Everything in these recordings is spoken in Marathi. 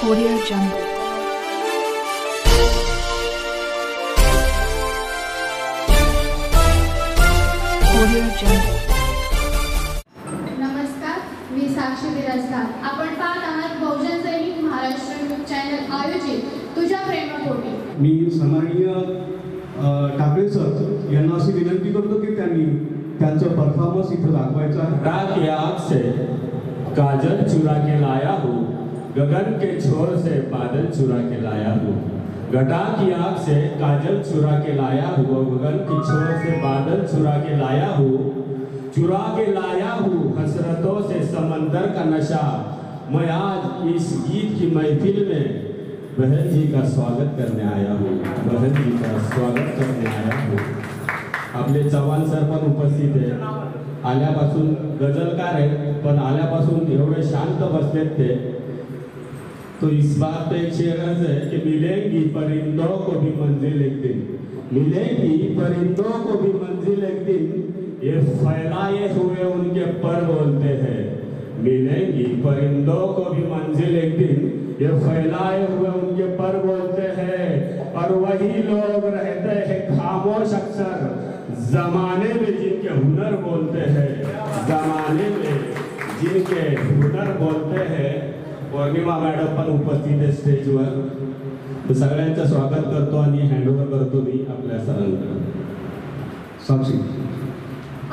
Audio Jungle. Audio Jungle. नमस्कार, मी साक्षी बिराजदार. आपण पाहत आहात बहुजन सैनिक महाराष्ट्र न्यूज चॅनल आयोजित तुझ्या प्रेमापोटी. मी सन्माननीय ठाकरे सर यांना अशी विनंती करतो की त्यांनी त्यांचं परफॉर्मन्स इथं दाखवायचा आहे. रात की आग से काजल चुरा के लाया हूँ, गगन के छोर से बादल चुरा के लाया हूँ. घटा की आग से काजल चुरा के लाया हूँ, गगन के छोर से बादल चुरा के लाया हूँ. चुरा के लाया हूँ हसरतों से समंदर का नशा. मैं आज इस गीत की महफिल में बहन जी का स्वागत करने आया हूँ, बहन जी का स्वागत करने आया हूँ. आपले चव्हाण सर पण उपस्थित आहे. आल्यापासून गजलकार आहेत, पण आल्यापासून एवढे शांत बसलेत ते. तो इस बात पे एक शेर है कि मिलेंगी परिंदों को भी मंजिल एक दिन, मिलेंगी परिंदों को भी मंजिल एक दिन, ये फैलाए हुए उनके पर बोलते हैं. मिलेंगी परिंदों को भी मंजिल एक दिन, ये फैलाए हुए उनके पर बोलते हैं. और वही लोग रहते हैं खामोश अक्सर जमाने में जिनके हुनर बोलते हैं, जमाने में जिनके हुनर बोलते हैं. पौर्णिमा मॅडम पण उपस्थित आहे स्टेजवर. तर सगळ्यांचं स्वागत करतो आणि हँडओव्हर करतो मी आपल्या सरांकडे. साक्षी.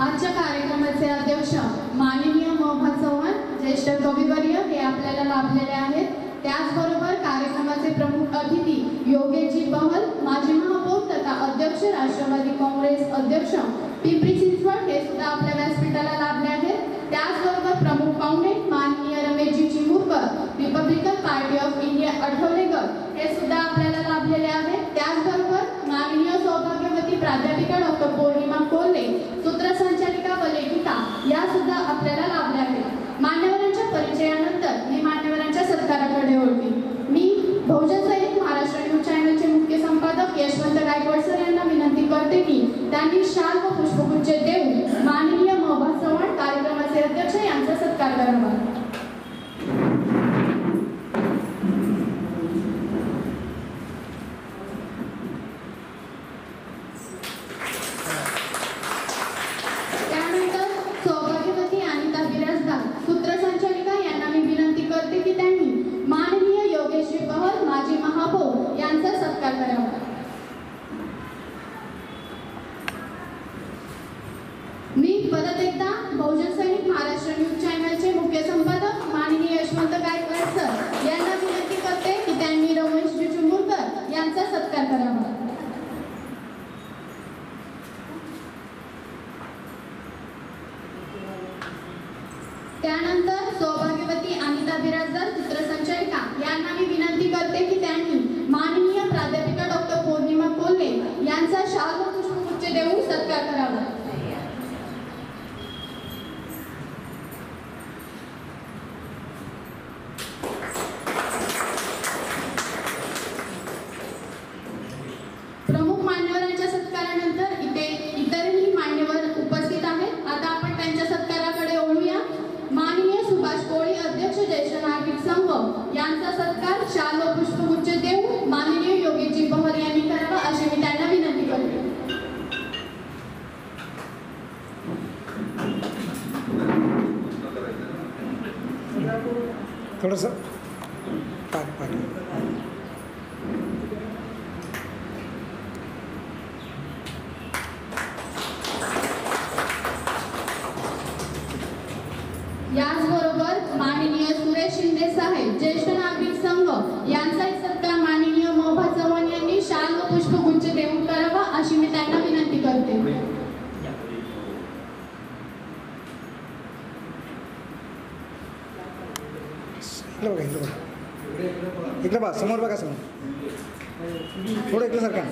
आजच्या कार्यक्रमाचे अध्यक्ष माननीय मोहम्मद चव्हाण ज्येष्ठ कविवर्य हे आपल्याला लाभलेले आहेत. त्याचबरोबर कार्यक्रमाचे प्रमुख अतिथी योगेशजी बहल माजी महापौर तथा अध्यक्ष राष्ट्रवादी काँग्रेस अध्यक्ष पिंपरी चिंचवड हे सुद्धा आपल्या व्यासपीठाला लाभले आहेत. त्याचबरोबर प्रमुख पाहुणे माननीय Rameshji Chimurkar Republican Party of India Athawalekar हे सुद्धा आपल्याला लाभलेले आहेत. त्याचबरोबर माननीय सौभाग्यवती प्राध्यापिका डॉक्टर पौर्णिमा कोल्हे सूत्रसंचालिका व लेखिका या सुद्धा आपल्याला लाभल्या आहेत. मान्यवरांच्या परिचयानंतर मी मान्यवरांच्या सत्काराकडे वळते. मी बहुजन सैनिक महाराष्ट्र न्यूज चॅनलचे मुख्य संपादक यशवंत गायकवाड सर यांना विनंती करते की त्यांनी शाल व पुष्पगुच्छ देऊन माननीय मोहम्मद चव्हाण कार्यक्रमाचे अध्यक्ष यांचा सत्कार करावा. त्यानंतर सौभाग्यवती अनिता बिराजदार सूत्रसंचालिका यांना मी विनंती करते की त्यांनी माननीय योगेशजी बहल माजी महापौर यांचा सत्कार करावा. मी परत एकदा बहुजन सैनिक महाराष्ट्र न्यूज चॅनलचे मुख्य संपादक माननीय यशवंत गायकवाड सर यांना विनंती करते की त्यांनी रमेशजी चिमुरकर यांचा सत्कार करावा. त्यानंतर सौभाग्यवती अनिता बिराजदार सूत्रसंचालिका यांना मी विनंती करते की त्यांनी माननीय प्राध्यापिका डॉक्टर पौर्णिमा कोल्हे यांचा शाल व पुष्पगुच्छ देऊन सत्कार करावा. प्रमुख मान्यवरांच्या सत्कारानंतर इथे इतरही मान्यवर उपस्थित आहेत. आता आपण त्यांच्या सत्काराकडे वळूया. माननीय सुभाष कोळी अध्यक्ष ज्येष्ठ नागरिक संघ यांचा सत्कार शाल व पुष्पगुच्छ देऊन माननीय योगेशजी बहल यांनी करावा अशी मी त्यांना विनंती करते. थोडंसं याचबरोबर माननीय सुरेश शिंदे साहेब ज्येष्ठ नागरिक संघ यांचाही सत्कार माननीय मोहम्मद चव्हाण यांनी शाल व पुष्पगुच्छ देऊन करावा अशी मी त्यांना विनंती करते. इकडे बघा समोर बघा समोर थोडं इकडे सरकार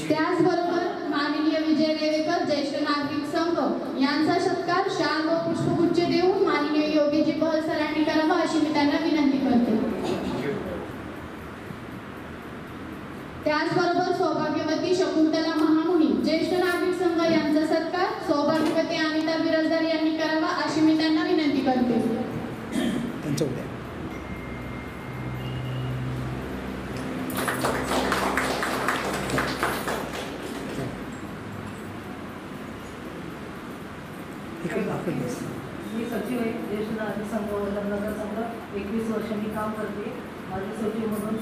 त्याचबरोबर माननीय विजय रेवेकर ज्येष्ठ नागरिक संघ यांचा सत्कार शाल व पुष्पगुच्छ देऊन माननीय योगेशजी बहल सरांनी करावा अशी मी त्यांना विनंती करते. त्याचबरोबर सौभाग्यवती शकुंतला महामुनी ज्येष्ठ नागरिक संघ यांचा सत्कार सौभाग्यवती अनिता बिराजदार यांनी करावा अशी मी त्यांना विनंती करते. त्यांचं उद्या मी सचिव आहे ज्येष्ठ नागरिक संघ वल्लभनगर संघ 21 वर्ष मी काम करते. माझे सचिव म्हणून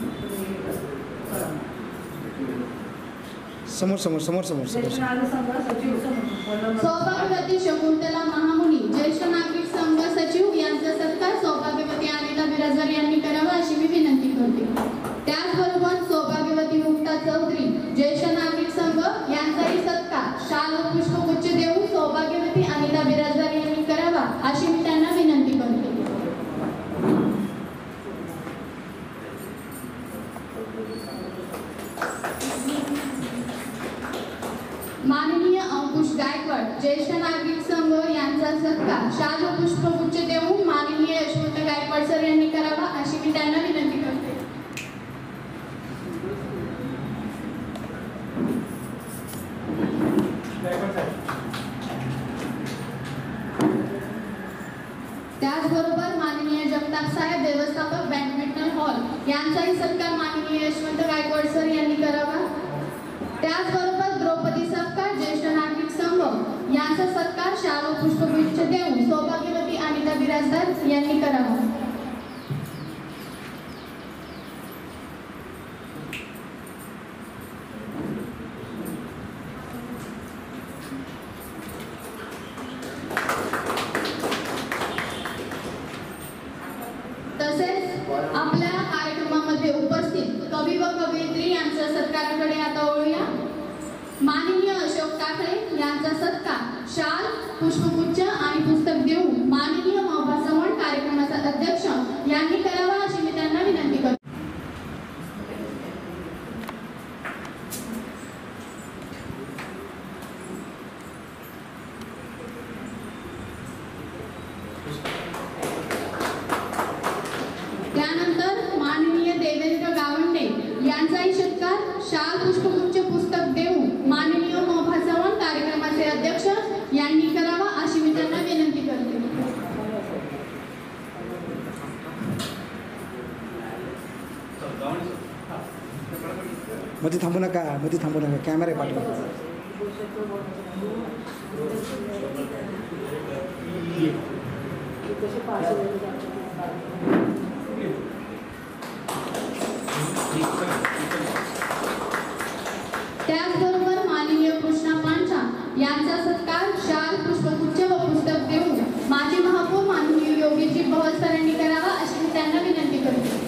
समोर समोर समोर समोर ज्येष्ठ समोर नागरिक संघ सचिव वल्लभनगर. सौभाग्यवती शकुंतला महामुनी ज्येष्ठ नागरिक संघ सचिव यांचा सत्कार सौभाग्यवती अनिता बिराजदार यांनी करावा अशी मी विनंती करते. त्याचबरोबर सौभाग्यवती मुक्ता चौधरी ज्येष्ठ नागरिक संघ यांचाही सत्कार शाल व पुष्पगुच्छ देऊन सौभाग्यवती अनिता बिराजदार यांनी करावा अशी मी त्यांना विनंती करते. माननीय अंकुश गायकवाड ज्येष्ठ नागरिक संघ यांचा सत्कार शाल व पुष्पगुच्छ देऊन माननीय यशवंत गायकवाड सर यांनी करावा अशी मी त्यांना विनंती करते. त्याचबरोबर माननीय जगताप साहेब व्यवस्थापक बॅडमिंटन हॉल यांचाही सत्कार माननीय यशवंत गायकवाड सर यांनी करावा. त्याचबरोबर द्रौपदी सपकाळ ज्येष्ठ नागरिक संघ यांचा सत्कार शाल व पुष्पगुच्छ देऊन सौभाग्यवती अनिता बिराजदार यांनी करावा. तसेच आपल्या कार्यक्रमामध्ये उपस्थित कवी व कवयित्री यांच्या सत्काराकडे आता वळूया. माननीय अशोक टाकळे यांचा सत्कार शाल पुष्पगुच्छ आणि पुस्तक देऊन माननीय महबा चव्हाण कार्यक्रमाचा अध्यक्ष यांनी करावा अशी मी त्यांना विनंती करते. त्यानंतर माननीय देवेंद्र गावंडे यांचाही सत्कार शाल पुष्पगुच्छ पुस्तक देऊन माननीय महबा चव्हाण कार्यक्रमाचे अध्यक्ष यांनी करावा अशी मी त्यांना विनंती करते. मध्ये थांबू नका कॅमेरा पाठवा. त्याचबरोबर माननीय कृष्णा पांचा यांचा सत्कार शाल पुष्पगुच्छ व पुस्तक देऊन माजी महापौर माननीय योगीजी पवार सरांनी करावा अशी मी त्यांना विनंती करते.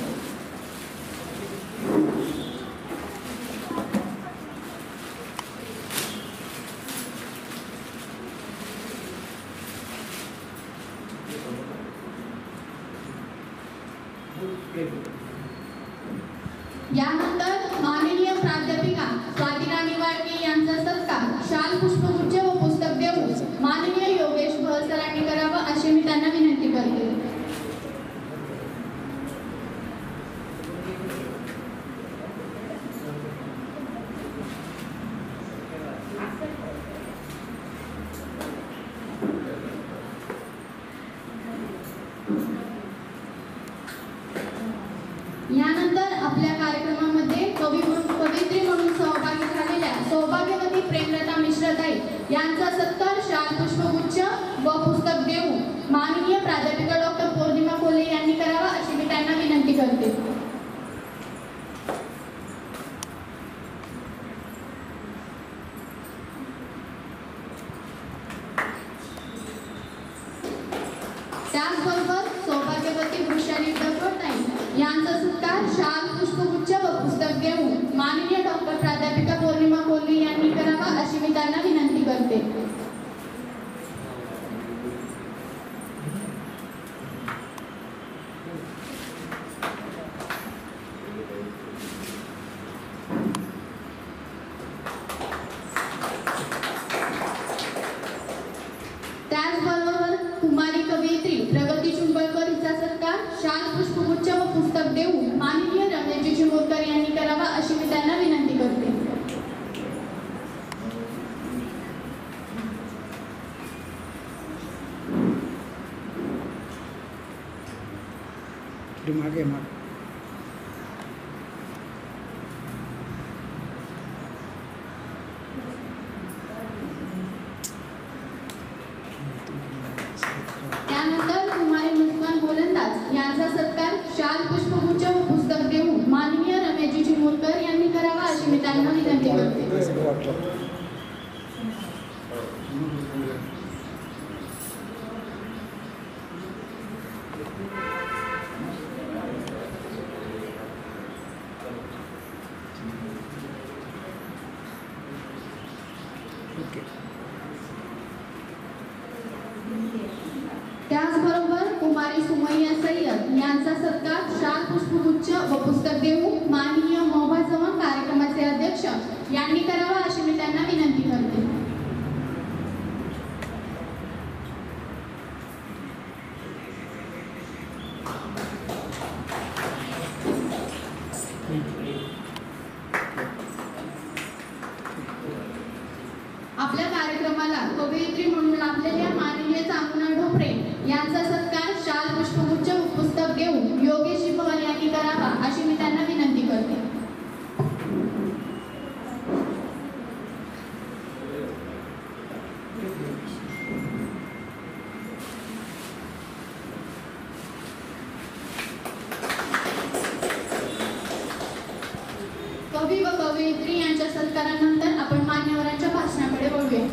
यानंतर माननीय प्राध्यापिका स्वातीराणी वाळके यांचा सत्कार शाल पुष्पगुच्छ व पुस्तक देऊन माननीय योगेश भर सरांनी करावा अशी मी त्यांना विनंती करते. यानंतर आपल्या कार्यक्रमामध्ये कवयित्री म्हणून सहभागी झालेल्या सौभाग्यवती प्रेमलता मिश्रताई यांचा सत्कार शाल पुष्पगुच्छ व पुस्तक देऊन माननीय प्राध्यापिका डॉक्टर पौर्णिमा कोल्हे यांनी करावा अशी मी त्यांना विनंती करते. त्याचबरोबर सौभाग्यवती वृषाली दगवताई यांचा सत्कार शाल पुष्पगुच्छ व पुस्तक देऊन माननीय डॉक्टर प्राध्यापिका पौर्णिमा कोल्हे यांनी करावा अशी मी त्यांना विनंती करते. त्याचबरोबर कुमारी कवयित्री प्रगती चुंबळकर हिचा सत्कार शाल पुष्पगुच्छ व पुस्तक देऊन माननीय रमेशजी चिमोरकर यांनी करावा अशी मी त्यांना विनंती करते. पाठी मागे माग. त्यानंतर कुमारी मुस्कान गोलंदाज यांचा सत्कार शाल पुष्पगुच्छ व पुस्तक देऊन माननीय रमेशजी चिमुरकर यांनी करावा अशी मी त्यांना विनंती करते. त्याचबरोबर कुमारी सुमैया सय्यद यांचा सत्कार शाल पुष्पगुच्छ व पुस्तक देऊन माननीय मोहबा चव्हाण कार्यक्रमाचे अध्यक्ष यांनी करावा अशी मी त्यांना विनंती करते. आपल्या कार्यक्रमाला कवयित्री म्हणून लाभलेल्या माननीय चांगुना ढोपरे यांचा सत्कार शाल पुष्पगुच्छ व पुस्तक देऊन योगेश पवार यांनी करावा अशी मी त्यांना विनंती करते. कवी व कवयित्री यांच्या सत्कारानंतर आपण मान्यवरांच्या भाषणाकडे वळूया.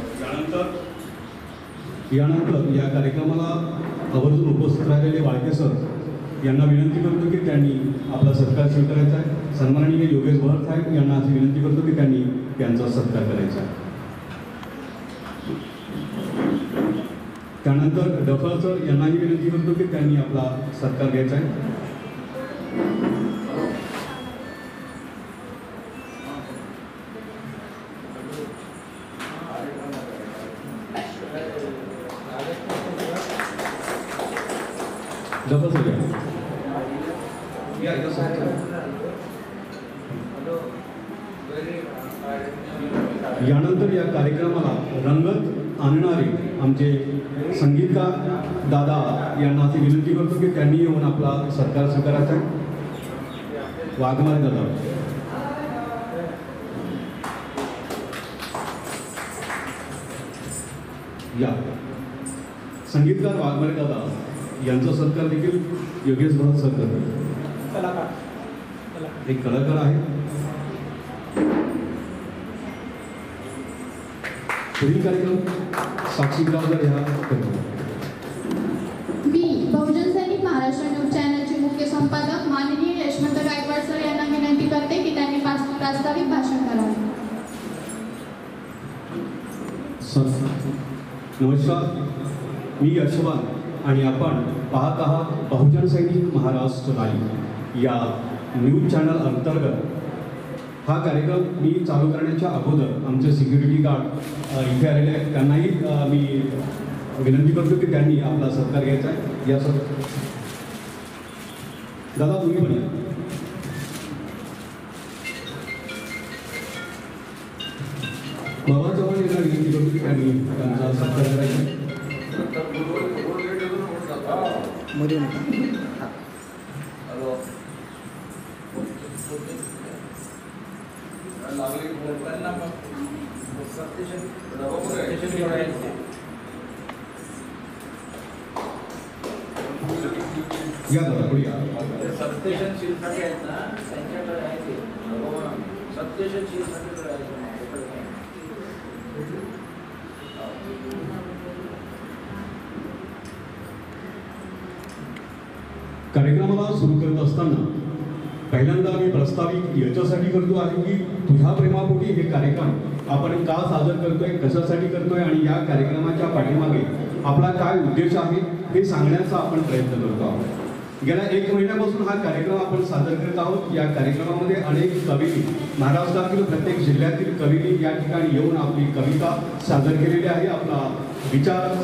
यानंतर या कार्यक्रमाला आवर्जून उपस्थित राहिलेले वाळके सर यांना विनंती करतो की त्यांनी आपला सत्कार स्वीकारायचा आहे. सन्माननीय योगेश भर साहेब यांना अशी विनंती करतो की त्यांनी त्यांचा सत्कार करायचा आहे. त्यानंतर डफळ सर यांनाही विनंती करतो की त्यांनी आपला सत्कार घ्यायचा आहे. यानंतर या कार्यक्रमाला रंगत आणणारे आमचे संगीतकार दादा यांना अशी विनंती करतो की त्यांनी येऊन आपला सत्कार स्वीकारायचा आहे. वाघमारे दादा. या संगीतकार वाघमारे दादा यांचा सत्कार देखील योगेश भरत सर करतात. एक कलाकार आहे. पुढील कार्यक्रम साक्षी ग्रामदार ह्या करतो. मी बहुजन सैनिक महाराष्ट्र न्यूज चॅनलचे मुख्य संपादक माननीय यशवंत गायकवाड सर यांना विनंती करते की त्यांनी प्रास्ताविक भाषण करावे. नमस्कार, मी यशवंत आणि आपण पाहत आहात बहुजन सैनिक महाराष्ट्र लाईव्ह या न्यूज चॅनल अंतर्गत. हा कार्यक्रम मी चालू करण्याच्या अगोदर आमचे सिक्युरिटी गार्ड इथे आलेले आहेत. त्यांनाही मी विनंती करतो की त्यांनी आपला सत्कार घ्यायचा आहे. या सर दादा तुम्ही पण या. बाबा चव्हाण यांना विनंती करतो की त्यांनी त्यांचा सत्कार करायचा. मध्ये नका. या दादा पुढे या. सत्यशीलसाठी आहेत ना, त्यांच्याकडे आहे ते सत्यशीलसाठी कार्यक्रमाला सुरू करत असताना पहिल्यांदा मी प्रस्तावित याच्यासाठी करतो आहे की तुझ्या प्रेमापोटी हे कार्यक्रम आपण का सादर करतोय, कशासाठी करतोय आणि या कार्यक्रमाच्या पाठीमागे आपला काय उद्देश आहे हे सांगण्याचा आपण प्रयत्न करतो आहोत. गेल्या 1 महिन्यापासून हा कार्यक्रम आपण सादर करत आहोत. या कार्यक्रमामध्ये अनेक कवींनी, महाराष्ट्रातील प्रत्येक जिल्ह्यातील कवींनी या ठिकाणी येऊन आपली कविता सादर केलेली आहे. आपला विचाराचा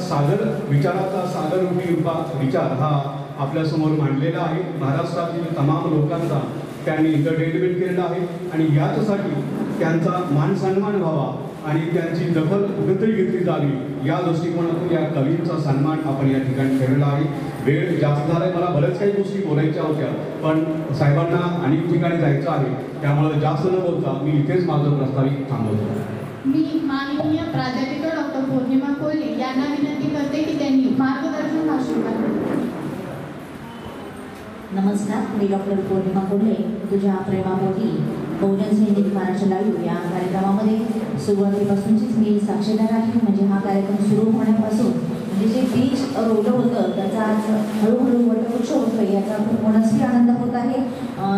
सागररूपी विचार हा आपल्यासमोर मांडलेला आहे. महाराष्ट्रातील तमाम लोकांचा त्यांनी एंटरटेनमेंट केलेला आहे आणि याचसाठी त्यांचा मान सन्मान व्हावा आणि त्यांची दखल कुठेतरी घेतली जावी या दृष्टिकोनातून या कवींचा सन्मान आपण या ठिकाणी ठेवलेला आहे. वेळ जास्त झाला आहे, मला बऱ्याच काही गोष्टी बोलायच्या होत्या, पण साहेबांना अनेक ठिकाणी जायचं आहे, त्यामुळे जास्त न बोलता मी इथेच माझं प्रस्तावित थांबवतो. मी माननीय प्राध्यापिका डॉक्टर पौर्णिमा कोल्हे यांना विनंती करते की त्यांनी मार्गदर्शन भाषण करावे. नमस्कार, मी डॉक्टर पौर्णिमा कोल्हे. तुझ्या प्रेमापोटी बहुजन सैनिक महाराष्ट्र लाईव्ह या कार्यक्रमामध्ये सुरुवातीपासूनचीच मी साक्षीदार आहे. म्हणजे हा कार्यक्रम सुरू होण्यापासून म्हणजे जे बीज रोवलं होतं त्याचा आज हळूहळू वटवृक्ष होतो याचा खूप मनस्वी आनंद होत आहे.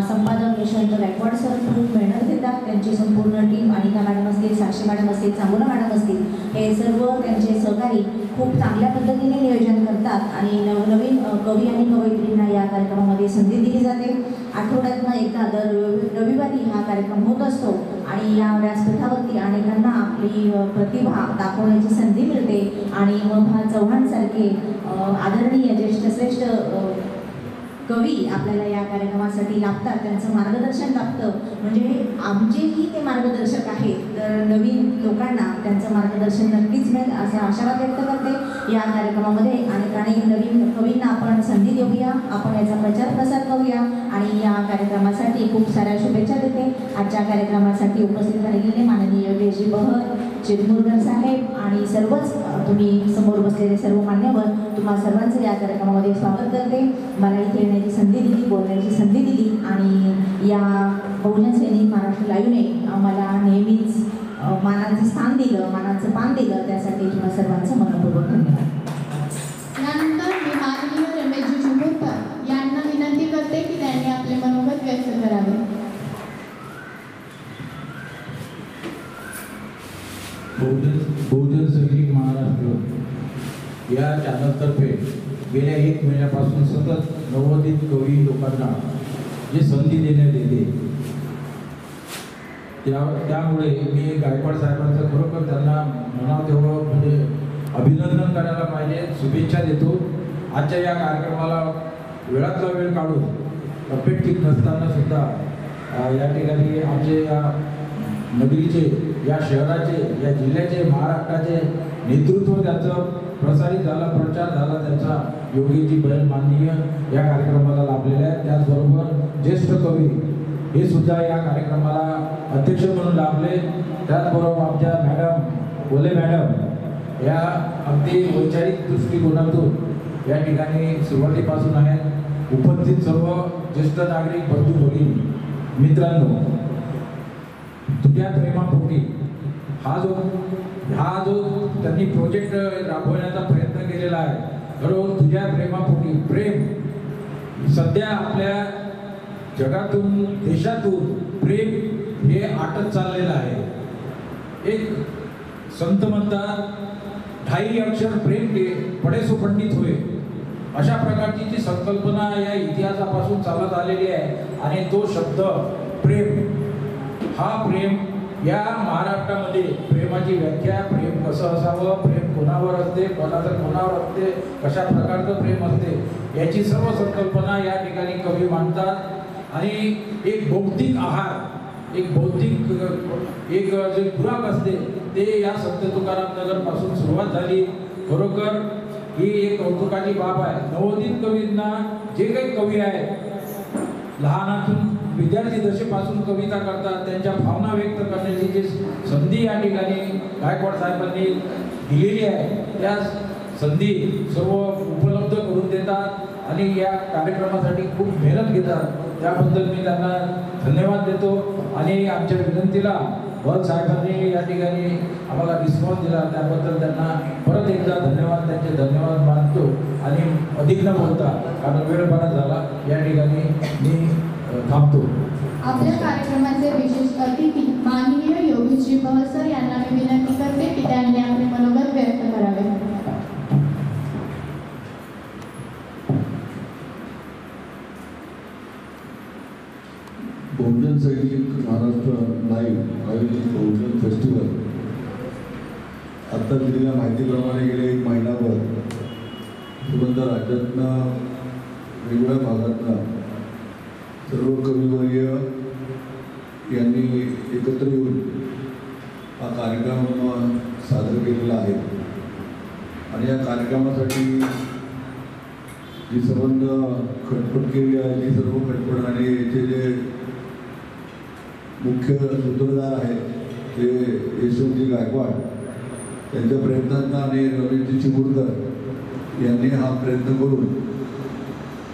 संपादक यशवंत गायकवाड सर खूप मेहनत घेतात. त्यांची संपूर्ण टीम, अनिता मॅडम असतील, साक्षी मॅडम असतील, चांगोला मॅडम असतील, हे सर्व त्यांचे सहकारी खूप चांगल्या पद्धतीने नियोजन करतात आणि नवनवीन कवी आणि कवयित्रींना या कार्यक्रमामध्ये संधी दिली जाते. आठवड्यातनं एकदा दर रविवारी हा कार्यक्रम होत असतो आणि या व्यासपीठावरती अनेकांना आपली प्रतिभा दाखवण्याची संधी मिळते आणि मग चव्हाणसारखे आदरणीय ज्येष्ठ कवी आपल्याला या कार्यक्रमासाठी लाभतात, त्यांचं मार्गदर्शन लाभतं. म्हणजे आमचेही ते मार्गदर्शक आहेत, तर नवीन लोकांना त्यांचं मार्गदर्शन नक्कीच मिळेल असा आशावाद व्यक्त करते. या कार्यक्रमामध्ये अनेक नवीन कवींना आपण संधी देऊया, आपण याचा प्रचार प्रसार करूया आणि या कार्यक्रमासाठी खूप साऱ्या शुभेच्छा देते. आजच्या कार्यक्रमासाठी उपस्थित राहिलेले माननीय योगेशजी बहर, चिरमुरकर साहेब आणि सर्वच तुम्ही समोर बसलेले सर्व मान्यवर, तुम्हा सर्वांचं या कार्यक्रमामध्ये स्वागत करते. मला इथे येण्याची संधी दिली, बोलण्याची संधी दिली आणि या बहुजन सैनिक महाराष्ट्र लाईव्हने आम्हाला नेहमीच मानाचं स्थान दिलं, मानाचं पान दिलं, त्यासाठी तुम्हा सर्वांचं मनपूर्वक धन्यवाद. यानंतर मी माननीय रमेशजी चिमुरकर यांना विनंती करते की त्यांनी आपले मनोगत व्यक्त करावे. बहुजन सैनिक महाराष्ट्र या चॅनलतर्फे गेल्या 1 महिन्यापासून सतत नवोदित कवी लोकांना जे संधी देण्यात येते, त्यामुळे मी गायकवाड साहेबांचं खरोखर त्यांना म्हणावं तेवढं म्हणजे अभिनंदन करायला पाहिजे, शुभेच्छा देतो. आजच्या या कार्यक्रमाला वेळातला वेळ काढून अपेक्षित नसताना सुद्धा या ठिकाणी आमचे या नगरीचे, या शहराचे, या जिल्ह्याचे, महाराष्ट्राचे नेतृत्व त्याचं प्रसारित झालं, प्रचार झाला त्यांचा. योगीजी बहल माननीय या कार्यक्रमाला लाभलेले आहेत. त्याचबरोबर ज्येष्ठ कवी हे सुद्धा या कार्यक्रमाला अध्यक्ष म्हणून लाभले. त्याचबरोबर आमच्या मॅडम बोले मॅडम या अगदी वैचारिक दृष्टिकोनातून या ठिकाणी सुरुवातीपासून आहेत. उपस्थित सर्व ज्येष्ठ नागरिक बंधू भगिनी मित्रांनो, तुझ्या प्रेमापोटी हा जो त्यांनी प्रोजेक्ट राबवण्याचा प्रयत्न केलेला आहे, बरोबर तुझ्या प्रेमापोटी प्रेम सध्या आपल्या जगातून, देशातून प्रेम हे आटत चाललेलं आहे. एक संत म्हणतात, 2.5 अक्षर प्रेम के पडे सो पंडित होय, अशा प्रकारची जी संकल्पना या इतिहासापासून चालत आलेली आहे. आणि तो शब्द प्रेम, हा प्रेम या महाराष्ट्रामध्ये प्रेमाची व्याख्या, प्रेम कसं असावं, प्रेम कोणावर असते, कोणाचं कोणावर असते, कशा प्रकारचं प्रेम असते, याची सर्व संकल्पना या ठिकाणी कवी मांडतात. आणि एक बौद्धिक आहार, एक बौद्धिक एक जे खुराक असते ते या संत तुकाराम नगर पासून सुरुवात झाली. खरोखर ही एक कौतुकाची बाब आहे. नवोदित कवींना जे काही कवी आहेत, लहानातून विद्यार्थी दशेपासून कविता करतात, त्यांच्या भावना व्यक्त करण्याची जी संधी या ठिकाणी गायकवाड साहेबांनी दिलेली आहे, त्या संधी सर्व उपलब्ध करून देतात आणि या कार्यक्रमासाठी खूप मेहनत घेतात. त्याबद्दल मी त्यांना धन्यवाद देतो. आणि आमच्या विनंतीला बहल साहेबांनी या ठिकाणी आम्हाला रिस्पॉन्स दिला, त्याबद्दल त्यांना परत एकदा धन्यवाद, त्यांचे धन्यवाद मानतो. आणि अधिक न बोलता, कारण वेळ बराच झाला, या ठिकाणी मी थांबतो. आपल्या कार्यक्रमाचे विशेष अतिथी माननीय योगेशजी बहल सर यांना मी विनंती करते की त्यांनी आपले मनोगत व्यक्त करावे. बहुजन सैनिक महाराष्ट्र लाईव्ह आयोजित बहुजन फेस्टिवल आत्ता दिलेल्या माहितीप्रमाणे गेले 1 महिनाभर संबंध राज्यातनं वेगवेगळ्या भागातनं सर्व कविवर्य यांनी एकत्र येऊन हा कार्यक्रम सादर केलेला आहे आणि या कार्यक्रमासाठी जी संबंध खटपट केली आहे, जी सर्व खटपट आणि याचे जे मुख्य सूत्रधार आहेत ते यशवंतजी गायकवाड त्यांच्या प्रयत्नांना आणि रवींद्रजी चिमुरकर यांनी हा प्रयत्न करून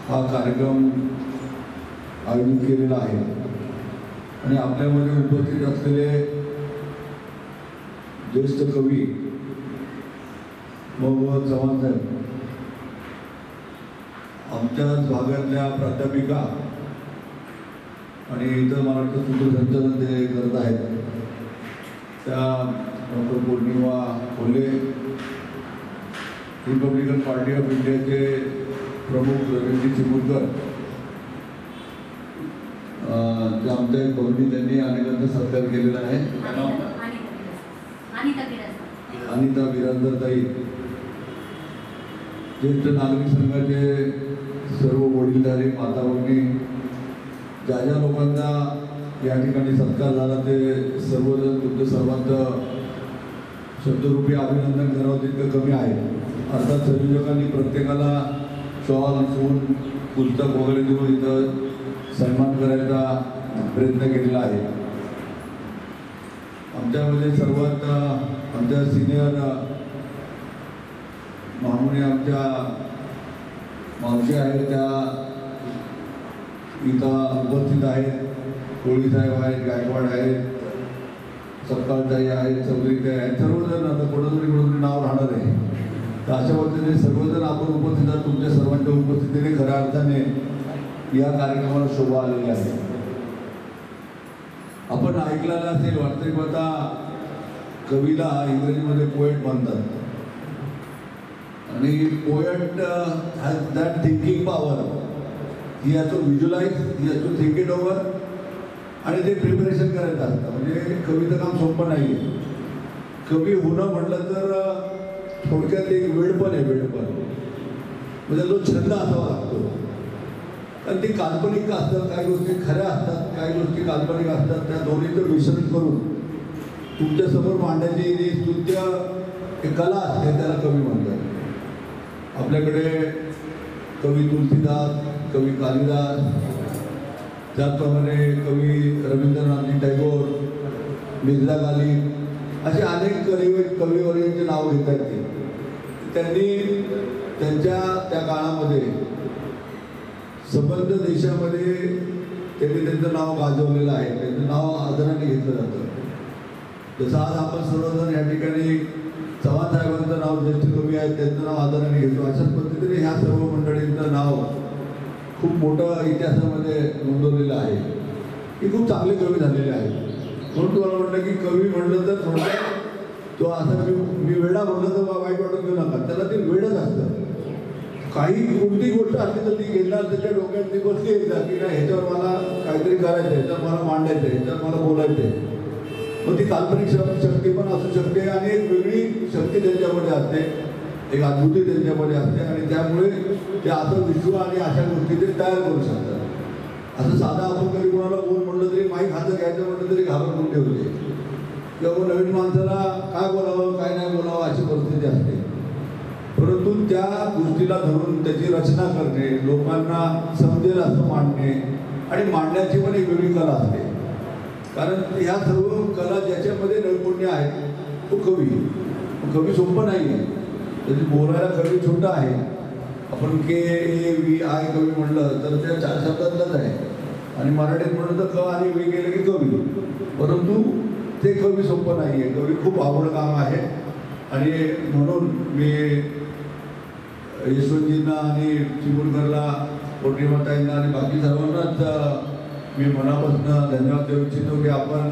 हा कार्यक्रम आयोजित केलेला आहे आणि आपल्यामध्ये उपस्थित असलेले ज्येष्ठ कवी मोहम्मद चव्हाण साहेब, आमच्याच भागातल्या प्राध्यापिका आणि इतर मला वाटतं सूत्रसंचालन ते करत आहेत त्या doctor Purnima Kolhe, Republican Party of इंडियाचे प्रमुख रवींद्रजी चिमुरकर, जे आमच्या एक बहिणी त्यांनी अनेकांचा सत्कार केलेला आहे, अनिता बिराजदारताई, ज्येष्ठ नागरिक संघाचे सर्व वडीलधारी माता भगिनी, ज्या ज्या लोकांना या ठिकाणी सत्कार झाला ते सर्वजण तुमचं सर्वांचं शब्दरूपी अभिनंदन करावं तितकं कमी आहे. अर्थात संयोजकांनी प्रत्येकाला शॉल, सून, पुस्तक वगैरे देऊन इथं सन्मान करायचा प्रयत्न केलेला आहे. आमच्यामध्ये सर्वात आमच्या सिनियर मामुनी आमच्या मावशी आहेत त्या इथं उपस्थित आहेत. कोळी साहेब आहेत, गायकवाड आहेत, सपकाळताई आहेत, चौधरीताई आहेत, सर्वजण आता कोणतरी नाव राहणार आहे. तर अशा पद्धतीने सर्वजण आपण उपस्थित आहात. तुमच्या सर्वांच्या उपस्थितीने खऱ्या अर्थाने या कार्यक्रमाला शोभा आलेली आहे. आपण ऐकलेलं असेल वास्तविक आता कवीला इंग्रजीमध्ये पोएट म्हणतात आणि poet has that thinking power. He has to visualise, he has to think it over आणि ते प्रिपरेशन करायचं असतं. म्हणजे कवीचं काम सोपं नाही आहे. कवी होणं म्हटलं तर थोडक्यात एक वेडपण आहे. वेडपण म्हणजे तो छंद असावा लागतो. कारण ते काल्पनिक असतात, काही गोष्टी खऱ्या असतात, काही गोष्टी काल्पनिक असतात. त्या दोन्हीचं मिश्रण करून तुमच्यासमोर मांडण्याची जी स्तुत्य एक कला असते त्याला कवी म्हणतात. आपल्याकडे कवी तुलसीदास, कवी कालिदास, त्याचप्रमाणे कवी रवींद्रनाथ टागोर, मिर्झा गालिब असे अनेक कविवर्यांचे नाव घेता येते. त्यांनी त्यांच्या त्या काळामध्ये संबंध देशामध्ये त्यांनी त्यांचं नाव गाजवलेलं आहे. त्यांचं नाव आदराने घेतलं जातं. जसं आज आपण सर्वजण या ठिकाणी चव्हाण साहेबांचं नाव ज्येष्ठ कवी आहेत त्यांचं नाव आदराने घेतो. अशाच पद्धतीने ह्या सर्व मंडळींचं नाव खूप मोठं इतिहासामध्ये नोंदवलेलं आहे. ही खूप चांगले कवी झालेले आहेत. म्हणून तुम्हाला म्हटलं की कवी म्हणलं तर थोडक्यात तो असं मी वेडा म्हणलं तर वाईट वाटून घेऊ नका. त्याला ते वेडच असतं. काही कोणती गोष्ट असली तर ती घेणार त्याच्या डोक्यात ती बसली एकदा की नाही ह्याच्यावर मला काहीतरी करायचं आहे, ह्याच्यावर मला मांडायचं आहे, ह्याच्यावर मला बोलायचं आहे. मग ती काल्पनिक शक्ती पण असू शकते आणि एक वेगळी शक्ती त्यांच्यामध्ये असते, एक अद्भुती त्यांच्यामध्ये असते आणि त्यामुळे ते असं विश्व आणि अशा गोष्टी ते तयार करू शकतात. असं साधा आपण कधी कोणाला बोल म्हणलं तरी माईक हातात घ्यायचं म्हटलं तरी घाबरून ठेवते किंवा नवीन माणसाला काय बोलावं काय नाही बोलावं अशी परिस्थिती असते. परंतु त्या गोष्टीला धरून त्याची रचना करणे, लोकांना समजेल असं मांडणे आणि मांडण्याची पण एक वेगळी कला असते. कारण ह्या सर्व कला ज्याच्यामध्ये नैपुण्य आहे तो कवी. कवी सोपं नाही आहे. त्याची बोलायला कवी छोटा आहे. आपण KAVI कवी म्हणलं तर त्या 4 शब्दातलंच आहे आणि मराठीत म्हणलं तर क आणि वी गेले की कवी. परंतु ते कवी सोपं नाही आहे. कवी खूप आवड काम आहे आणि म्हणून मी यशवंतजींना आणि चिमुरकरला, पौर्णिमाताईंना आणि बाकी सर्वांनाच मी मनापासून धन्यवाद देऊ इच्छितो की आपण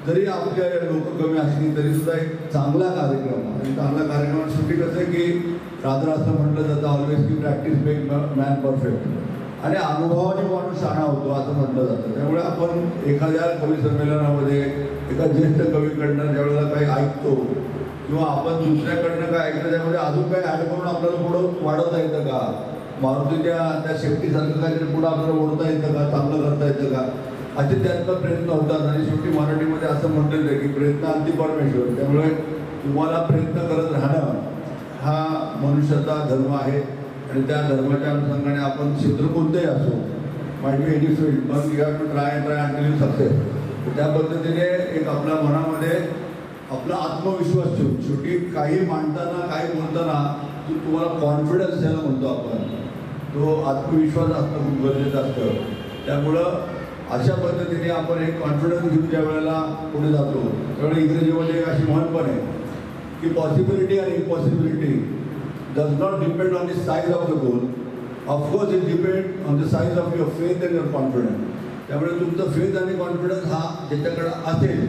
जरी आपल्या लोक कमी असली तरी सुद्धा एक चांगला कार्यक्रम आणि चांगला कार्यक्रम शेवटी कसं आहे की रात्र असं म्हटलं जातं ऑलवेज की प्रॅक्टिस मेक मॅन परफेक्ट आणि अनुभवाने माणूस शहाणा होतो असं म्हटलं जातं. त्यामुळे आपण एखाद्या कवी संमेलनामध्ये एका ज्येष्ठ कवीकडनं ज्यावेळेला काही ऐकतो किंवा आपण दुसऱ्याकडनं काय ऐकतं त्यामध्ये अजून काही ॲड करून आपल्याला पुढं वाढवता येतं का, मारुतीच्या त्या शेफ्टीसारखं काहीतरी पुढं आपल्याला ओढता येतं का, चांगलं करता येतं का, असे त्यांचा प्रयत्न होतात. आणि शेवटी मराठीमध्ये असं म्हटलेलं आहे की प्रयत्नांती परमेश्वर. त्यामुळे तुम्हाला प्रयत्न करत राहणं हा मनुष्याचा धर्म आहे. आणि त्या धर्माच्या अनुषंगाने आपण क्षेत्र कोणतंही असो, माइट बी एनी फील्ड, पण you have to try until you success. त्या पद्धतीने एक आपल्या मनामध्ये आपला आत्मविश्वास ठेवून शेवटी काही मांडताना काही बोलताना जो तुम्हाला कॉन्फिडन्स द्यायला म्हणतो आपण, तो आत्मविश्वास असणं खूप गरजेचं असतं. त्यामुळं अशा पद्धतीने आपण एक कॉन्फिडन्स घेऊन ज्या वेळेला पुढे जातो त्यावेळी इंग्रजीमध्ये एक अशी म्हण पण आहे की पॉसिबिलिटी आणि impossibility does not depend on the size of the goal, of course it depend on the size of your faith and your confidence. त्यामुळे तुमचं फेथ आणि कॉन्फिडन्स हा ज्याच्याकडे असेल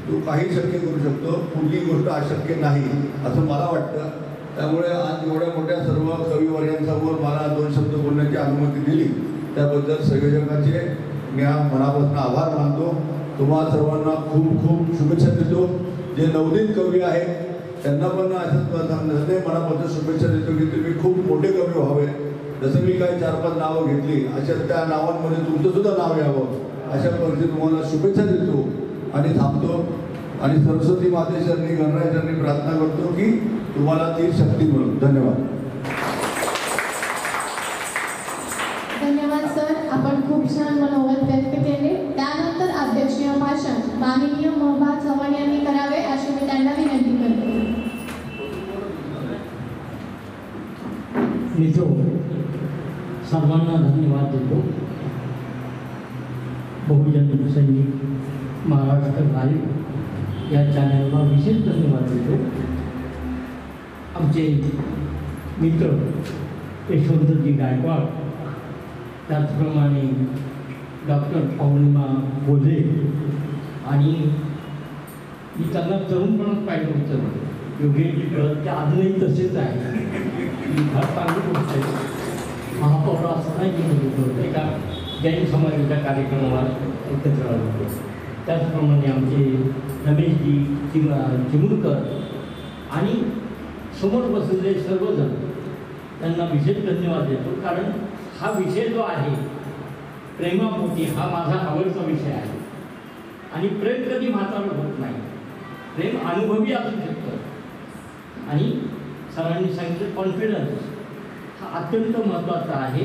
तो काही शक्य करू शकतो, कुठली गोष्ट अशक्य नाही असं मला वाटतं. त्यामुळे आज एवढ्या मोठ्या सर्व कविवर्यांसमोर मला 2 शब्द बोलण्याची अनुमती दिली त्याबद्दल संयोजकाचे मी मनापासून आभार मानतो. तुम्हा सर्वांना खूप खूप शुभेच्छा देतो. जे नवनीत कवी आहेत त्यांना पण असंच मनापासून शुभेच्छा देतो की तुम्ही खूप मोठे कवी व्हावे. जसं मी काही 4-5 नावं घेतली अशा त्या नावांमध्ये तुमचं सुद्धा नाव यावं अशा परिस्थितीत तुम्हाला शुभेच्छा देतो आणि थांबतो. आणि सरस्वती मातेश्वरनी गणराजांनी प्रार्थना करतो की तुम्हाला ती शक्ती मिळो. धन्यवाद. धन्यवाद सर, आपण खूप छान मनोगत व्यक्त केले. त्यानंतर अध्यक्षीय भाषण माननीय मोहम्मद चव्हाण यांनी करावे अशी मी त्यांना विनंती करते. मित्रो, सर्वांना धन्यवाद देतो. बहुजन सैनिक महाराष्ट्र लाईव्ह या चॅनलला विशेष धन्यवाद देतो. आमचे मित्र यशवंतजी गायकवाड, त्याचप्रमाणे डॉक्टर पौर्णिमा बोले, आणि मी त्यांना तरुणपणात पाहिलं होतं. योगेशजी कळत ते अजूनही तसेच आहे. फार चांगली गोष्ट आहे. महापौर असं नाही होतं, एका जैन समाजाच्या कार्यक्रमाला एकत्र आलो होतो. त्याचप्रमाणे आमचे रमेशजी चिमुरकर आणि समोर बसलेले सर्वजण त्यांना विशेष धन्यवाद देतो. कारण हा विषय जो आहे प्रेमापोटी हा माझा आवडता विषय आहे. आणि प्रेम कधी म्हातारं होत नाही. प्रेम अनुभवी असू शकतं. आणि सरांनी सांगितलं कॉन्फिडन्स हा अत्यंत महत्त्वाचा आहे.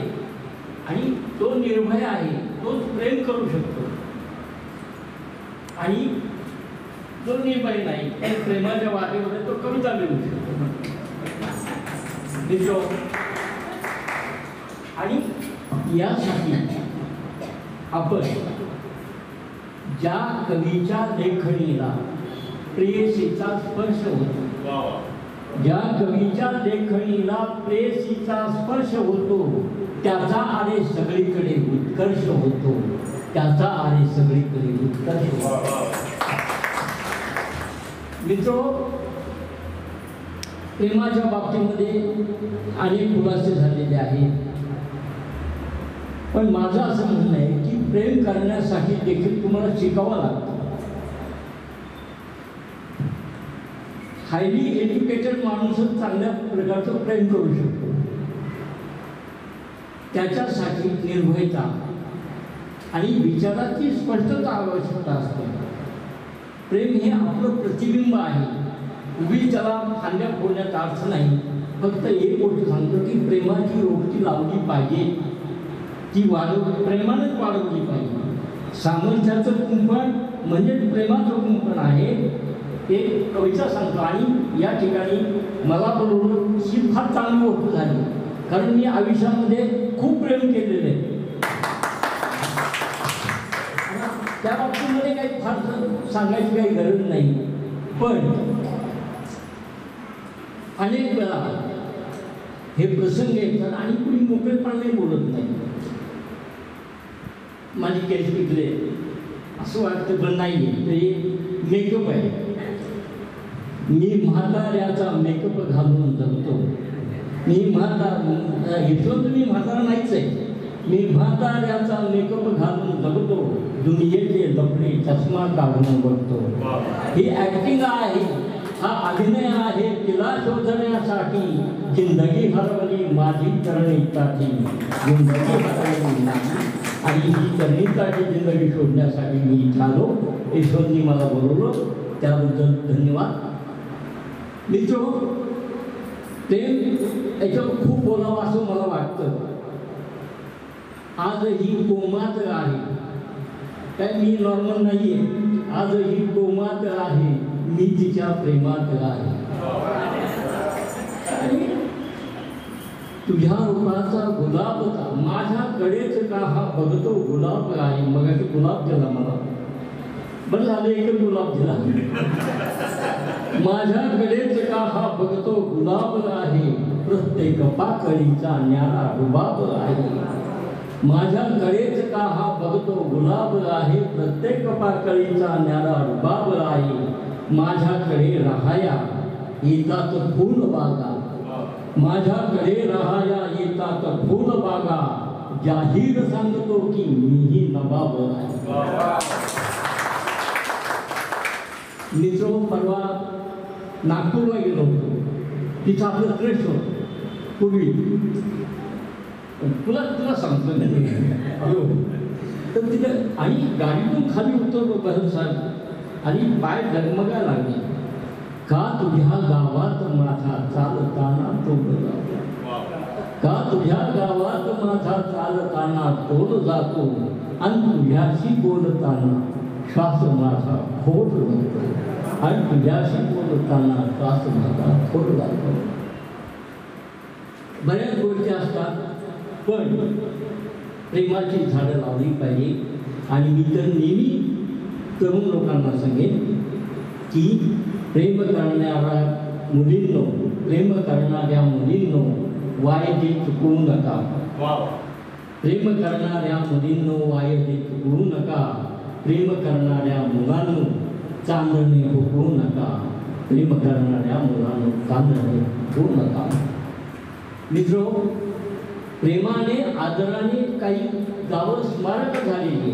आणि तो निर्भय आहे, तोच प्रेम करू शकतो. आणि जो निर्भय नाही त्या प्रेमाच्या वाटेमध्ये तो कविता लिहू शकतो. आणि यासाठी आपण ज्या कवीच्या लेखणीला प्रेयसीचा स्पर्श होतो, ज्या कवीच्या लेखणीला प्रेयसीचा स्पर्श होतो त्याचा आरे सगळीकडे उत्कर्ष होतो. त्याचा आरे सगळीकडे उत्कर्ष होतो. मित्रो, प्रेमाच्या बाबतीमध्ये अनेक खुलासे झालेले आहेत. पण माझं असं म्हणणं आहे की प्रेम करण्यासाठी देखील तुम्हाला शिकावं लागतं. हायली एज्युकेटेड माणूसच चांगल्या प्रकारचं प्रेम करू शकतो. त्याच्यासाठी निर्भयता आणि विचाराची स्पष्टता आवश्यकता असते. प्रेम हे आपलं प्रतिबिंब आहे. उभी त्याला खांद्या फोडण्याचा अर्थ नाही. फक्त एक गोष्ट सांगतो की प्रेमाची रोपटी लावली पाहिजे, ती प्रेमानेच वाढवली पाहिजे. सामर्थ्याचं कुंपण म्हणजे प्रेमाचं कुंपण आहे. एक कविता सांगतो. आणि या ठिकाणी मला बरोबर ही फार चांगली गोष्ट झाली, कारण मी आयुष्यामध्ये खूप प्रेम केलेलं आहे. त्या बाबतीमध्ये काही फार सांगायची काही गरज नाही. पण अनेक वेळा हे प्रसंग येतात आणि कुणी मोकळेपणाने बोलत नाही. माझी केस पिकले असं वाटतं, पण नाही आहे. तरी मेकअप आहे. मी म्हाताऱ्याचा मेकअप घालून जगतो. मी म्हातारा घेतलं तर मी म्हातारा नाहीच आहे. मी म्हाताऱ्याचा मेकअप घालून जगतो. दुनियेचे लपडे चष्मा काढून बघतो. ही ॲक्टिंग आहे, हा अभिनय आहे. तिला शोधण्यासाठी जिंदगी हरवली माझी करण्यासाठी. जिंदगी हरवली माझी आणि ही तन्वीताची जिंदगी शोधण्यासाठी मी इथं आलो. यशवंतनी मला बोलवलं, त्याबद्दल धन्यवाद. मित्र, प्रेम याच्यावर खूप बोलावं असं मला वाटतं. आज ही गोमात आहे, काय मी नॉर्मल नाही आहे. आज ही गोमात आहे, मी तिच्या प्रेमात आहे. तुझ्या रूपाचा गुलाब का माझ्याकडेच का हा बघतो गुलाब आहे. मग गुलाब दिला मला, बरं झालं एकच गुलाब दिला. माझ्याकडेच का हा बघतो गुलाब आहे, प्रत्येक पाकळीचा न्यारा रुबाब आहे. माझ्याकडेच का हा बघतो गुलाब आहे, प्रत्येक पाकळीचा न्यारा रुबाब आहे. माझ्याकडे राहाया येतात फुल बागा, माझ्याकडे राहाया येतात फुल बागा, जाहीर सांगतो की मीही नवाब आहे. मित्र, परवा नागपूरला गेलो होतो. तिथं आपलं क्रेश होतं पूर्वी, तुला सांगतो तर तिथं आणि गाडीतून खाली उतरलो बरं साहेब आणि पाय डगमगायला लागले. का तुझ्या गावात माझा चालताना तोड जातो, का तुझ्या गावात माझा चालताना तोड जातो, आणि तुझ्याशी बोलताना श्वास माझा खोट जातो, आणि तुझ्याशी बोलताना श्वास माझा खोट जातो. बऱ्याच गोष्टी असतात, पण प्रेमाची झाडं लावली पाहिजे. आणि मी तर नेहमी तरुण लोकांना सांगेन की प्रेम करणाऱ्या मुलींनो, प्रेम करणाऱ्या मुलींनो वायदे चुकवू नका. प्रेम करणाऱ्या मुलींनो वायदे चुकवू नका. प्रेम करणाऱ्या मुलांनो चांदणे हुकवू नका. प्रेम करणाऱ्या मुलांनो चांदणे हुकवू नका. मित्र, प्रेमाने आदराने काही गावं स्मारक झालेली,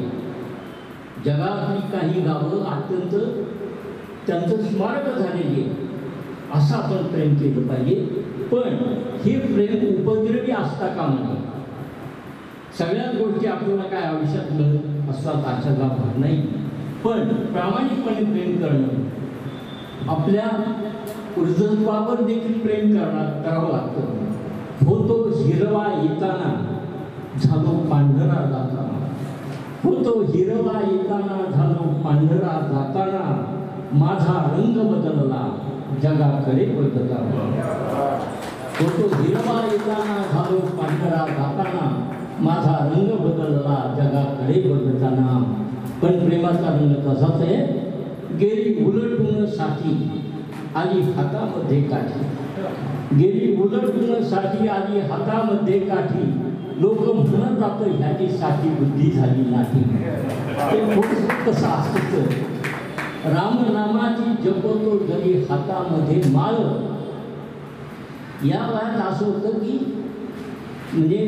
जगातली काही गावं अत्यंत त्यांचं स्मारक झालेली आहे. असं आपण प्रेम केलं पाहिजे. पण हे प्रेम उपद्रवी असता कामा नये. सगळ्याच गोष्टी आपल्याला काय आयुष्यात मिळत असतात अशाचा भाग नाही, पण प्रामाणिकपणे प्रेम करणं, आपल्या ऊर्जत्वावर देखील प्रेम करावं लागतं. होतो हिरवा येताना झालो पांढरा जाताना, होतो हिरवा येताना झालो पांढरा जाताना, माझा रंग बदलला जगाकडे बदलला. होतो हिरवा येताना झालो पांढरा जाताना, माझा रंग बदलला जगाकडे बदलताना. पण प्रेमाचा रंग तसाच आहे. गेली उलटून साठी आली हातामध्ये काठी, गेली उलटून साठी आली हातामध्ये काठी, लोक म्हणत जातं ह्याची साठी बुद्धी झाली नाही. ते कसं असतं, रामनामाची जपतो जरी हातामध्ये माळ. या वयात असं होतं की म्हणजे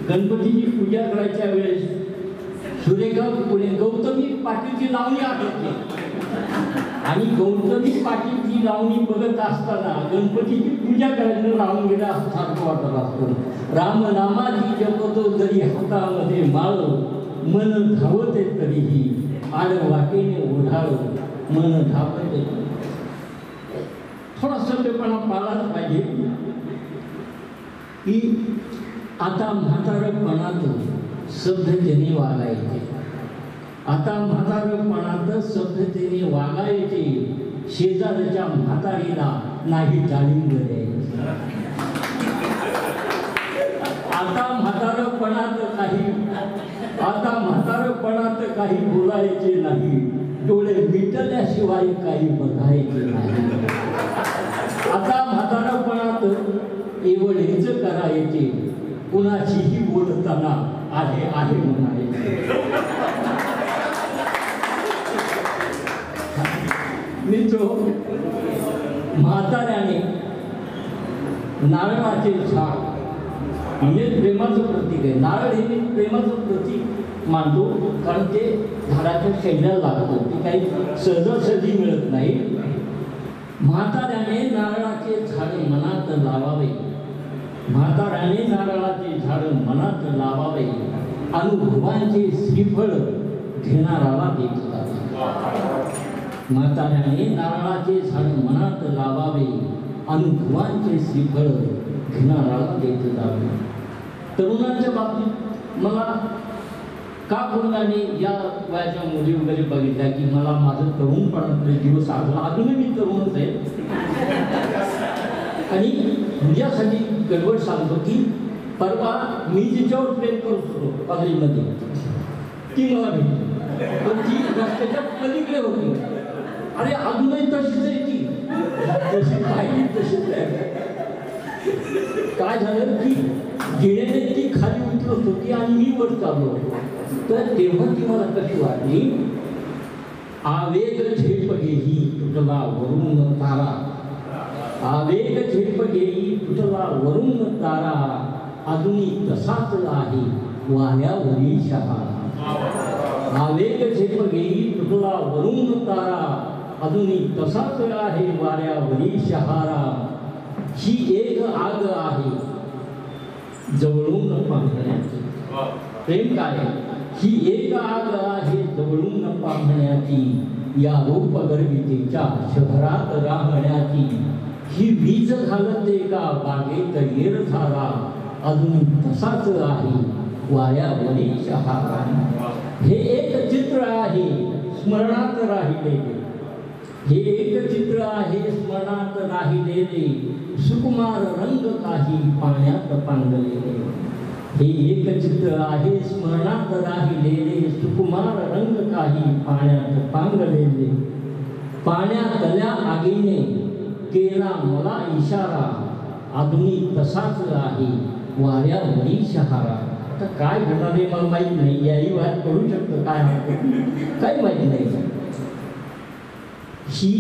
गणपतीची पूजा करायच्या वेळेस सुरेखा पुणे गौतमी पाटीलची लावणी आठवते, आणि गौतमी पाटीलची लावणी बघत असताना गणपतीची पूजा करायला लावून गेला असं सारखं वाटत असतं. रामनामाची जपतो जरी हातामध्ये माळ, मन धावते तरीही आड वाटेने ओढाळ, मन धावते. थोडा सभ्यपणा पाळाच पाहिजे की आता म्हातारपणात सभ्यतेने वागायचे, आता म्हातारपणात सभ्यतेने वागायचे. शेजारच्या म्हातारीला नाही डाळिंब द्यायचे. आता म्हातारपणात काही बोलायचे नाही, डोळे मिटल्याशिवाय काही बघायचे नाही. आता म्हातारपणात एवढेच करायचे, कुणाशीही बोलताना आहे आहे म्हणायचे. मित्र, म्हाताऱ्याने नारळाचे झाड म्हणजे प्रेमाचं प्रतीक आहे. नारळ हे प्रेमाचं प्रतीक मानतो, कारण ते झाडाच्या शेंड्याला लागतं, ते काही सहजासहजी मिळत नाही. म्हाताऱ्याने नारळाचे झाड मनात लावावे, म्हाताऱ्याने नारळाचे झाड मनात लावावे, अनुभवांचे श्रीफळ घेणाराला देत जावे. म्हाताऱ्याने नारळाचे झाड मनात लावावे, अनुभवांचे श्रीफळ घेणाराला देत जावे. तरुणांच्या बाबतीत मला का कोणाने या वयाच्या मुली वगैरे बघितल्या की मला माझं तरुणपणातले दिवस आठवला. अजूनही मी तरुणच आहे. आणि तुझ्यासाठी गडबड सांगतो की परवा मी जिच्यावर प्रेम करत होतो पगडीमध्ये, ती मला भेटली, पण ती रस्त्याच्या पलीकडे होती. अरे अजूनही तशीच आहे ती, तशी पाहिली तशीच आहे. काय झालं की गिण्याने ती खाली उतरत होती आणि मी वर चाललो होतो. तर तेव्हा ती मला कशी वाटली, आवेग झेप घेई तुटला वरून तारा, आवेग झेप घेई तुटला वरून तारा, अजूनही तसाच आहे वाऱ्यावरील शहारा. आवेग झेप घेई तुटला वरून तारा, अजूनही तसाच आहे वाऱ्यावरील शहारा. ही एक आग आहे जवळून पाहण्याची. प्रेम काय? ही एक आग आहे जवळून पाहण्याची, या रूप गर्वितेच्या शहरात राहण्याची. ही वीज घालते का बागेत येर झाला, अजून तसाच आहे वाऱ्यावरील शहारा. हे एक चित्र आहे स्मरणात राहिलेले, हे एक चित्र आहे स्मरणात राहिलेले, सुकुमार रंग काही पाण्यात पांगलेले. हे एक चित्र आहे स्मरणात राहिलेले, सुकुमार रंग काही पाण्यात पांगलेले. पाण्यातल्या आगीने केला मला इशारा, अजूनही तसाच आहे वाऱ्यावरील शहारा. आता काय घडणार आहे मला माहीत नाही. याही वयात करू शकतो काय काही माहीत नाही. ही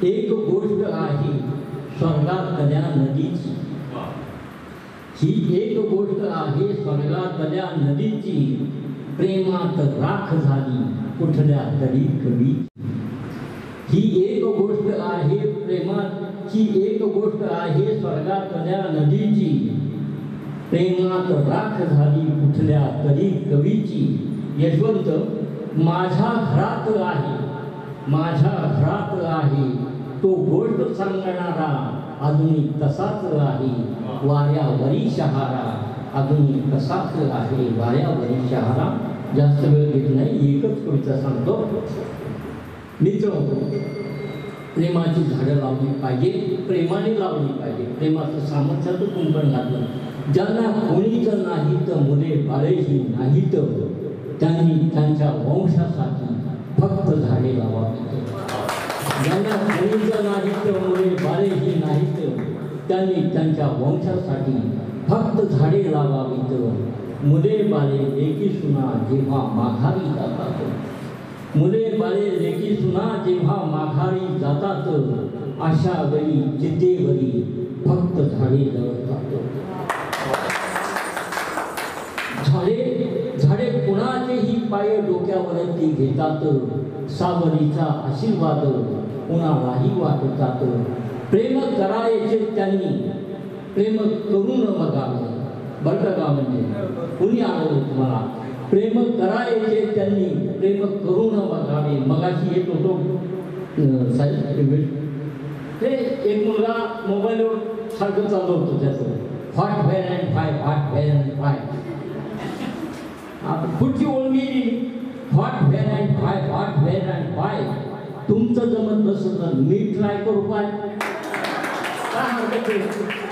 एक गोष्ट आहे स्वर्गातल्या नदीची, ही एक गोष्ट आहे स्वर्गातल्या नदीची, प्रेमात राख झाली कुठल्या तरी कवी. ही एक गोष्ट आहे प्रेमात, ही एक गोष्ट आहे स्वर्गातल्या नदीची, प्रेमात राख झाली कुठल्या तरी कवीची. यशवंत माझ्या घरात आहे, माझ्या घरात आहे, तो गोष्ट सांगणारा अजूनही तसाच आहे वाऱ्यावरील शहारा, अजूनही तसाच आहे वाऱ्यावरील शहारा. जास्त वेळ घेत नाही, एकच कविता सांगतो. मित्र, प्रेमाची झाडं लावली पाहिजे, प्रेमाने लावली पाहिजे. प्रेमाचं सामर्थ्याचं कुंपण घातलं. ज्यांना कोणीच नाही तर मुले बाळेही नाहीत, त्यांनी त्यांच्या वंशासाठी फक्त झाडे लावावीत. ज्यांना कोणीच नाही तर मुले बाळेही नाहीत, त्यांनी त्यांच्या वंशासाठी फक्त झाडे लावावीत. मुले बाळे लेकी सुना जेव्हा माघारी जातात, मुले बाळे लेकी सुना जेव्हा माघारी जातात, अशा वेळी जिद्देवरी फक्त झाडे जळतात. झाडे कुणाचेही पाय डोक्यावरती घेतात, सावरीचा आशीर्वाद कुणालाही वाटतात. प्रेम करायचे त्यांनी प्रेम करून बघावे. बरं का, म्हणजे कुणी आलं तुम्हाला प्रेम करायचे त्यांनी प्रेम करून बघावे. मगाशी येत होतो ते एक मुलगा मोबाईलवर सारखं चालू होतं त्याचं, what where and five, what where and five. पुढची ओळ गेली, what where and five, what where and five. तुमचं जमत नसतं तर मी ट्राय करू पाय. काय हरकत आहे?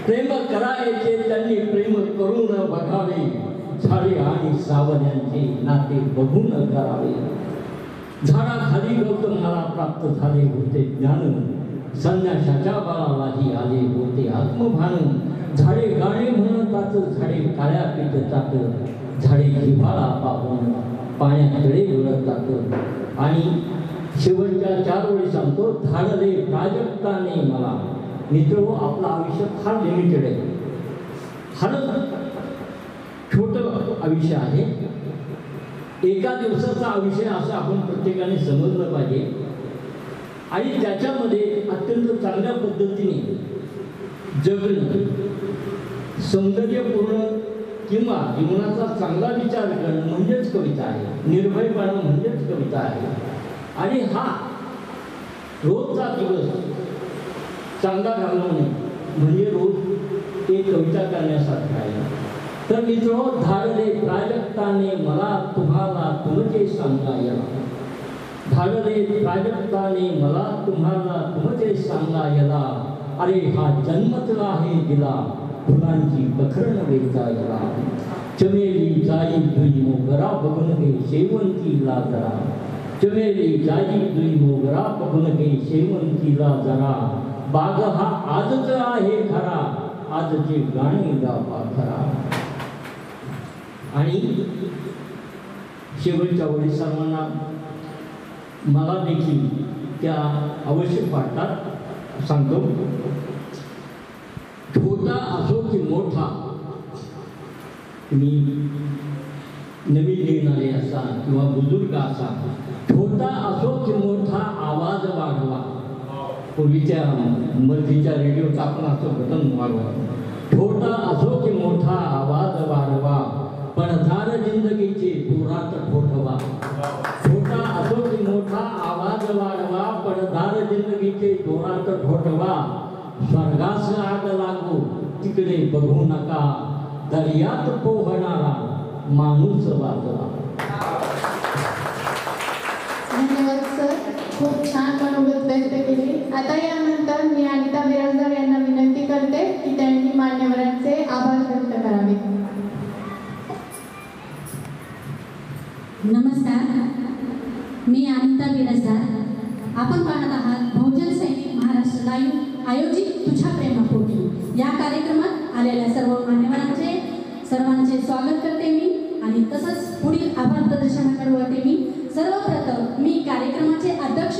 प्रेम करायचे त्यांनी प्रेम करून बघावे, झाडे आणि सावऱ्यांचे नाते बघून करावे. झाडाखाली गौतमाला प्राप्त झाले होते ज्ञान, संन्याशाच्या बाळालाही आले होते आत्मभान. झाडे गाणे म्हणतात, झाडे काळ्या पिकतात, झाडे हिवाळा पाहून पाण्याकडे वळतात. आणि शेवटच्या 4 ओळी सांगतो, धाडले प्राजक्ताने मला. मित्र, आपलं आयुष्य फार लिमिटेड आहे, फार छोटं आयुष्य आहे. एका दिवसाचा आयुष्य असं आपण प्रत्येकाने समजलं पाहिजे. आणि त्याच्यामध्ये अत्यंत चांगल्या पद्धतीने जगणं, सौंदर्यपूर्ण किंवा जीवनाचा चांगला विचार करणं म्हणजेच कविता आहे, निर्भयपणा म्हणजेच कविता आहे. आणि हा रोजचा दिवस चांगला घालवणे म्हणजे रोज एक कविता करण्यासारखं आहे. तर मित्रो, धाडले प्राजक्ताने मला तुम्हाला तुमचे सांगायला, धाडले प्राजक्ताने मला तुम्हाला तुमचे सांगायला, अरे हा जन्मतला आहे दिला फुलांची बखरण वेचायला. चमेली जाई दुई मोगरा बघून गे शेवंतीला जरा, चमेली जाई दुई मोगरा बघून गे शेवंतीला जरा. बाग हा आजच आहे खरा, आजचे गाणे गावा खरा. आणि शेवटच्या ओळी सर्वांना मला देखील त्या आवश्यक वाटतात, सांगतो. छोटा असो की मोठा, तुम्ही नवीन लिहिणारे असा किंवा बुजुर्ग असा, छोटा असो की मोठा आवाज वाढवा. पूर्वीच्या मर्जीच्या रेडिओचा आपण असं बटन वाढवा. छोटा असो की मोठा आवाज वाढवा, पडधार जिंदगीची धुरात ठोठवा. छोटा असो की मोठा आवाज वाढवा, पडधार जिंदगीचे धुरात ठोठवा. स्वर्गास आग लागो तिकडे बघू नका, दर्यात पोहणारा माणूस वाचवा. धन्यवाद सर, खूप छान मनोगत व्यक्त केली. आता यानंतर मी अनिता बिराजदार यांना विनंती करते की त्यांनी मान्यवरांचे आभार व्यक्त करावे. नमस्कार, मी अनिता बिराजदार. आपण पाहत आहात बहुजन सैनिक महाराष्ट्र लाईव्ह आयोजित तुझ्या प्रेमापोटी या कार्यक्रमात आलेल्या सर्व मान्यवरांचे सर्वांचे स्वागत करते मी. आणि तसंच पुढील आभार प्रदर्शनाकडे वळते मी. सर्वप्रथम मी कार्यक्रमाचे अध्यक्ष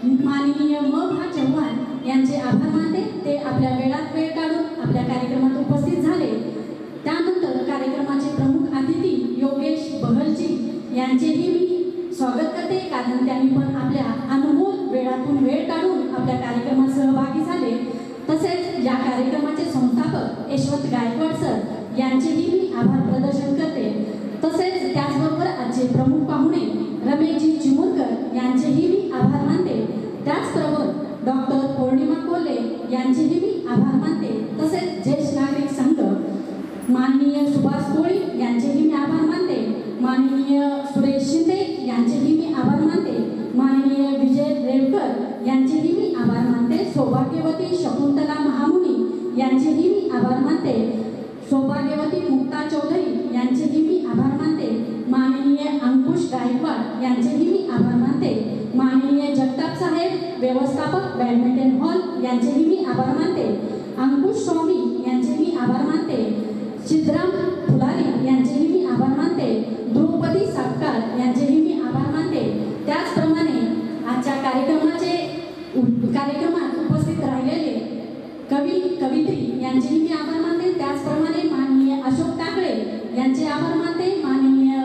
माननीय म भा चव्हाण यांचे आभार मानते. ते आपल्या वेळात वेळ काढून आपल्या कार्यक्रमात उपस्थित झाले. त्यानंतर कार्यक्रमाचे प्रमुख अतिथी योगेश बहलजी यांचेही मी स्वागत करते, कारण त्यांनी पण आपल्या अनमोल वेळातून वेळ काढून आपल्या कार्यक्रमात सहभागी झाले. तसेच या कार्यक्रमाचे संस्थापक यशवंत गायकवाड सर यांचेही मी आभार प्रदर्शन करते. तसेच त्याचबरोबर आजचे प्रमुख पाहुणे रमेशजी चिमुरकर यांचेही मी आभार मानते. त्याचबरोबर डॉक्टर पौर्णिमा कोल्हे यांचेही मी आभार मानते. तसेच ज्येष्ठ नागरिक संघ माननीय सुभाष कोळी यांचेही मी आभार मानते. माननीय सुरेश शिंदे यांचेही मी आभार मानते. माननीय विजय रेवकर यांचेही मी आभार मानते. सौभाग्यवती शकुंतला महामुनी यांचेही मी आभार मानते. सौभाग्यवती मुक्ता चौधरी यांचेही मी आभार मानते. माननीय अंकुश गायकवाड यांचेही मी आभार मानते. माननीय जगताप साहेब व्यवस्थापक बॅडमिंटन हॉल यांचेही मी आभार मानते. अंकुश स्वामी यांचे मी आभार मानते. सिद्धराम फुलारी यांचेही मी आभार मानते. द्रौपदी सापकार यांचेही मी आभार मानते. त्याचप्रमाणे आजच्या कार्यक्रमात उपस्थित राहिलेले कवी कवित्री यांचेही मी आभार मानते. त्याचप्रमाणे माननीय अशोक टाकळे यांचे आभार मानते. माननीय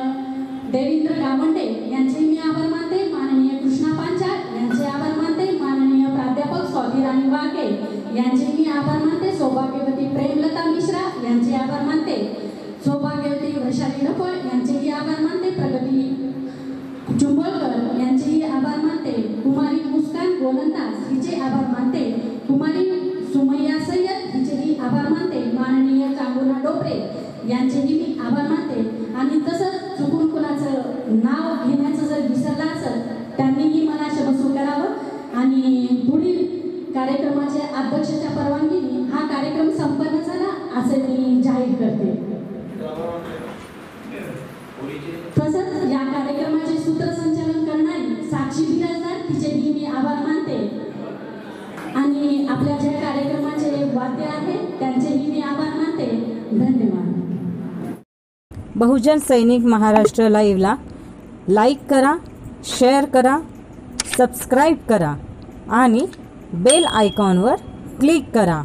देवेंद्र गावंडे यांचे मी आभार मानते. माननीय कृष्णा पांचाळ यांचे आभार मानते. माननीय प्राध्यापक स्वातीराणी वाघे यांचे मी आभार मानते. सौभाग्यवती प्रेमलता मिश्रा यांचे आभार मानते. सौभाग्यवती वैशाली ढपळ यांचेही आभार मानते. प्रगती चुंबळकर यांचेही आभार मानते. कुमारी मुस्कान गोलंदाज हिचे आभार मानते. कुमारी सुमैया सय्यद हिचेही आभार मानते. माननीय चांगुला डोपरे यांचेही मी आभार मानते. आणि तसंच चुकून कुणाचं नाव घेण्याचं जर विसरलं असेल त्यांनीही मला क्षमस्व करावं. आणि पुढील कार्यक्रमाच्या अध्यक्षाच्या परवानगीने हा कार्यक्रम संपन्न झाला असे मी जाहीर करते. तसंच या कार्यक्रमाचे सूत्रसंचालन करणारी साक्षी बिराजदार तिचेही मी आभार मानते. आणि आपल्या ज्या कार्यक्रमाचे वाद्य आहेत त्यांचेही मी आभार मानते. धन्यवाद. बहुजन सैनिक महाराष्ट्र लाईव्हला लाईक करा, शेअर करा, सबस्क्राईब करा आणि बेल आयकॉनवर क्लिक करा.